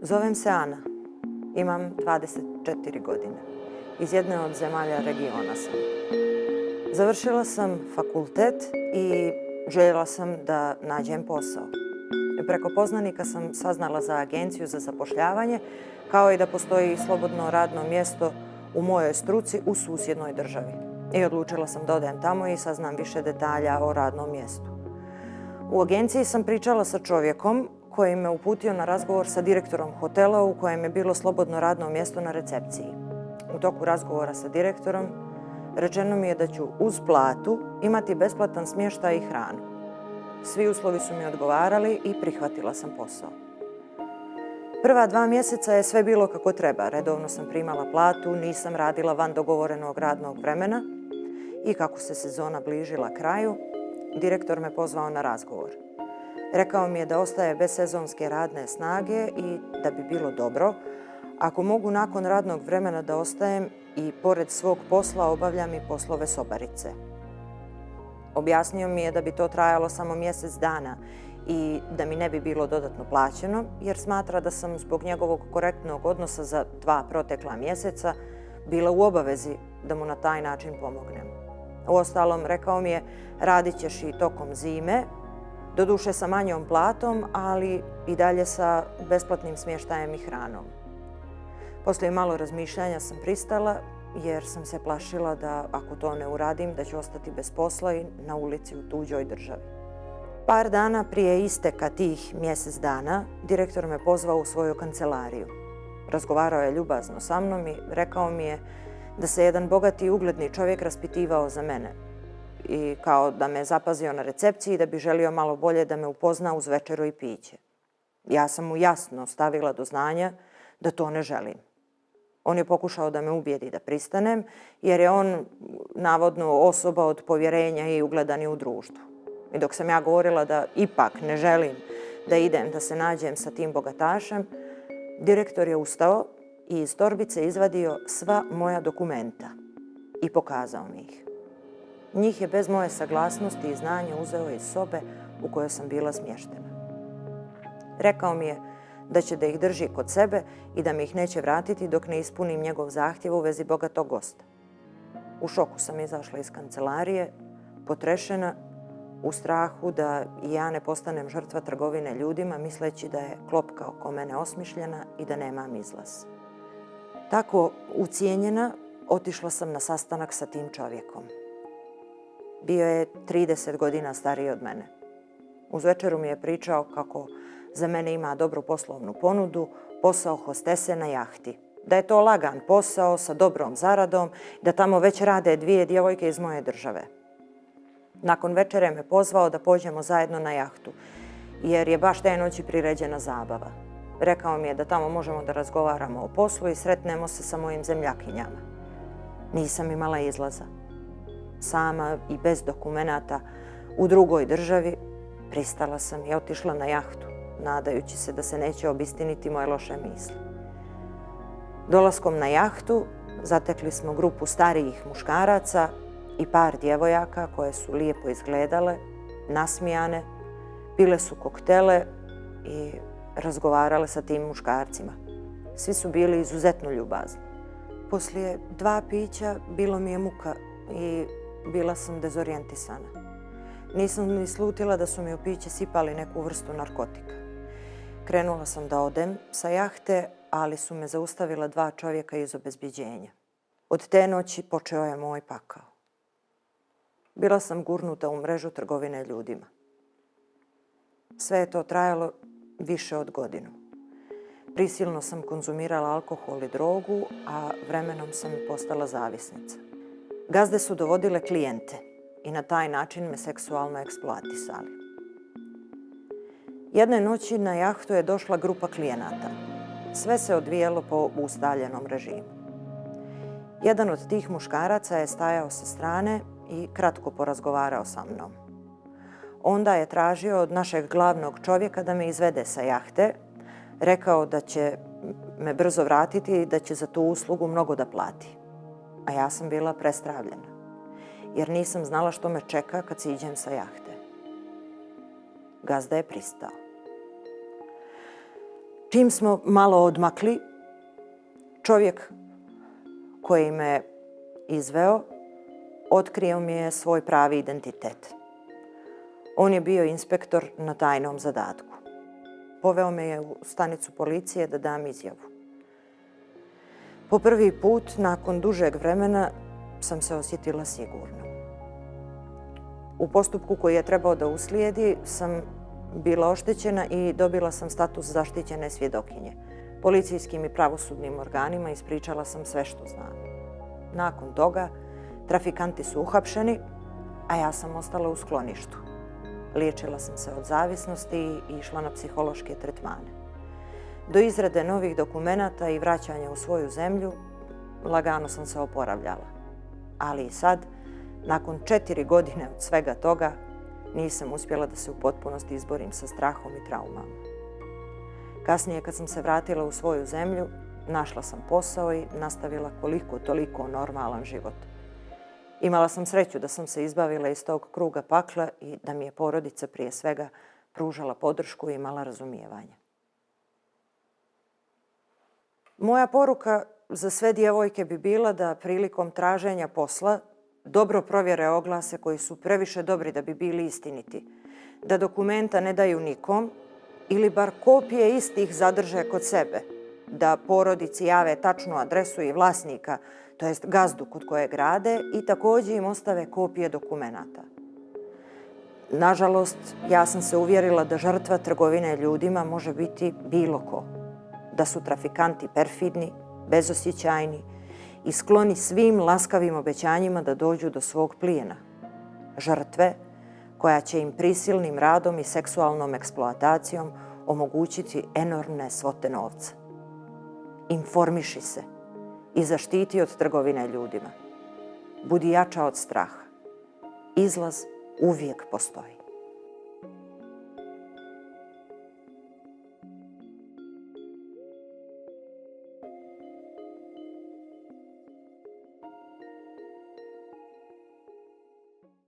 Zovem se Ana. Imam 24 godine. Iz jedne od zemalja regiona sam. Završila sam fakultet i željela sam da nađem posao. Preko poznanika sam saznala za agenciju za zapošljavanje, kao i da postoji slobodno radno mjesto u mojoj struci u susjednoj državi. I odlučila sam da odem tamo i saznam više detalja o radnom mjestu. U agenciji sam pričala sa čovjekom koji me uputio na razgovor sa direktorom hotela u kojem je bilo slobodno radno mjesto na recepciji. U toku razgovora sa direktorom rečeno mi je da ću uz platu imati besplatan smještaj i hranu. Svi uslovi su mi odgovarali i prihvatila sam posao. Prva 2 mjeseca je sve bilo kako treba. Redovno sam primala platu, nisam radila van dogovorenog radnog vremena i kako se sezona bližila kraju, direktor me pozvao na razgovor. Rekao mi je da ostaje bez sezonske radne snage i da bi bilo dobro ako mogu nakon radnog vremena da ostajem i pored svog posla obavljam i poslove sobarice. Objasnio mi je da bi to trajalo samo mjesec dana i da mi ne bi bilo dodatno plaćeno, jer smatra da sam zbog njegovog korektnog odnosa za 2 protekla mjeseca bila u obavezi da mu na taj način pomognem. Uostalom, rekao mi je, radit ćeš i tokom zime, doduše sa manjom platom, ali i dalje sa besplatnim smještajem i hranom. Poslije malo razmišljanja sam pristala, jer sam se plašila da ako to ne uradim, da ću ostati bez posla i na ulici u tuđoj državi. Par dana prije isteka tih mjesec dana, direktor me pozvao u svoju kancelariju. Razgovarao je ljubazno sa mnom i rekao mi je da se jedan bogati i ugledni čovjek raspitivao za mene i kao da me zapazio na recepciji i da bi želio malo bolje da me upozna uz večeru i piće. Ja sam mu jasno stavila do znanja da to ne želim. On je pokušao da me ubijedi da pristanem, jer je on navodno osoba od povjerenja i ugledan i u društvu. I dok sam ja govorila da ipak ne želim da idem da se nađem sa tim bogatašem, direktor je ustao i iz torbice izvadio sva moja dokumenta i pokazao mi ih. Njih je bez moje saglasnosti i znanja uzeo iz sobe u kojoj sam bila smještena. Rekao mi je da će da ih drži kod sebe i da mi ih neće vratiti dok ne ispunim njegov zahtjev u vezi bogatog gosta. U šoku sam izašla iz kancelarije, potrešena, u strahu da i ja ne postanem žrtva trgovine ljudima, misleći da je klopka oko mene osmišljena i da nemam izlaz. Tako ucijenjena, otišla sam na sastanak sa tim čovjekom. Bio je 30 godina stariji od mene. Uz večeru mi je pričao kako za mene ima dobru poslovnu ponudu, posao hostese na jahti. Da je to lagan posao sa dobrom zaradom, da tamo već rade 2 djevojke iz moje države. Nakon večere me pozvao da pođemo zajedno na jahtu, jer je baš te noći priređena zabava. Rekao mi je da tamo možemo da razgovaramo o poslu i sretnemo se sa mojim zemljakinjama. Nisam imala izlaza. Sama i bez dokumenata u drugoj državi pristala sam i otišla na jahtu, nadajući se da se neće obistiniti moje loše misli. Dolaskom na jahtu zatekli smo grupu starijih muškaraca i par djevojaka koje su lijepo izgledale, nasmijane, pile su koktele i razgovarale sa tim muškarcima. Svi su bili izuzetno ljubazni. Poslije 2 pića bilo mi je muka i bila sam dezorijentisana. Nisam ni slutila da su mi u piće sipali neku vrstu narkotika. Krenula sam da odem sa jahte, ali su me zaustavila 2 čovjeka iz obezbjeđenja. Od te noći počeo je moj pakao. Bila sam gurnuta u mrežu trgovine ljudima. Sve je to trajalo više od godinu. Prisilno sam konzumirala alkohol i drogu, a vremenom sam postala zavisnica. Gazde su dovodile klijente i na taj način me seksualno eksploatisali. Jedne noći na jahtu je došla grupa klijenata. Sve se odvijalo po ustaljenom režimu. Jedan od tih muškaraca je stajao sa strane i kratko porazgovarao sa mnom. Onda je tražio od našeg glavnog čovjeka da me izvede sa jahte, rekao da će me brzo vratiti i da će za tu uslugu mnogo da plati. A ja sam bila prestravljena, jer nisam znala što me čeka kad siđem sa jahte. Gazda je pristao. Čim smo malo odmakli, čovjek koji me izveo otkrio mi je svoj pravi identitet. On je bio inspektor na tajnom zadatku. Poveo me je u stanicu policije da dam izjavu. Po prvi put, nakon dužeg vremena, sam se osjetila sigurno. U postupku koji je trebao da uslijedi sam bila oštećena i dobila sam status zaštićene svjedokinje. Policijskim i pravosudnim organima ispričala sam sve što znam. Nakon toga, trafikanti su uhapšeni, a ja sam ostala u skloništu. Liječila sam se od zavisnosti i išla na psihološke tretmane. Do izrade novih dokumenata i vraćanja u svoju zemlju, lagano sam se oporavljala. Ali i sad, nakon 4 godine od svega toga, nisam uspjela da se u potpunosti izborim sa strahom i traumama. Kasnije, kad sam se vratila u svoju zemlju, našla sam posao i nastavila koliko toliko normalan život. Imala sam sreću da sam se izbavila iz tog kruga pakla i da mi je porodica prije svega pružala podršku i imala razumijevanje. Moja poruka za sve djevojke bi bila da prilikom traženja posla dobro provjere oglase koji su previše dobri da bi bili istiniti, da dokumenta ne daju nikom ili bar kopije istih zadrže kod sebe, da porodici jave tačnu adresu i vlasnika, to jest gazdu kod kojeg rade, i također im ostave kopije dokumenata. Nažalost, ja sam se uvjerila da žrtva trgovine ljudima može biti bilo ko, da su trafikanti perfidni, bezosjećajni i skloni svim laskavim obećanjima da dođu do svog plijena. Žrtve koja će im prisilnim radom i seksualnom eksploatacijom omogućiti enormne svote novca. Informiši se i zaštiti od trgovine ljudima. Budi jača od straha. Izlaz uvijek postoji.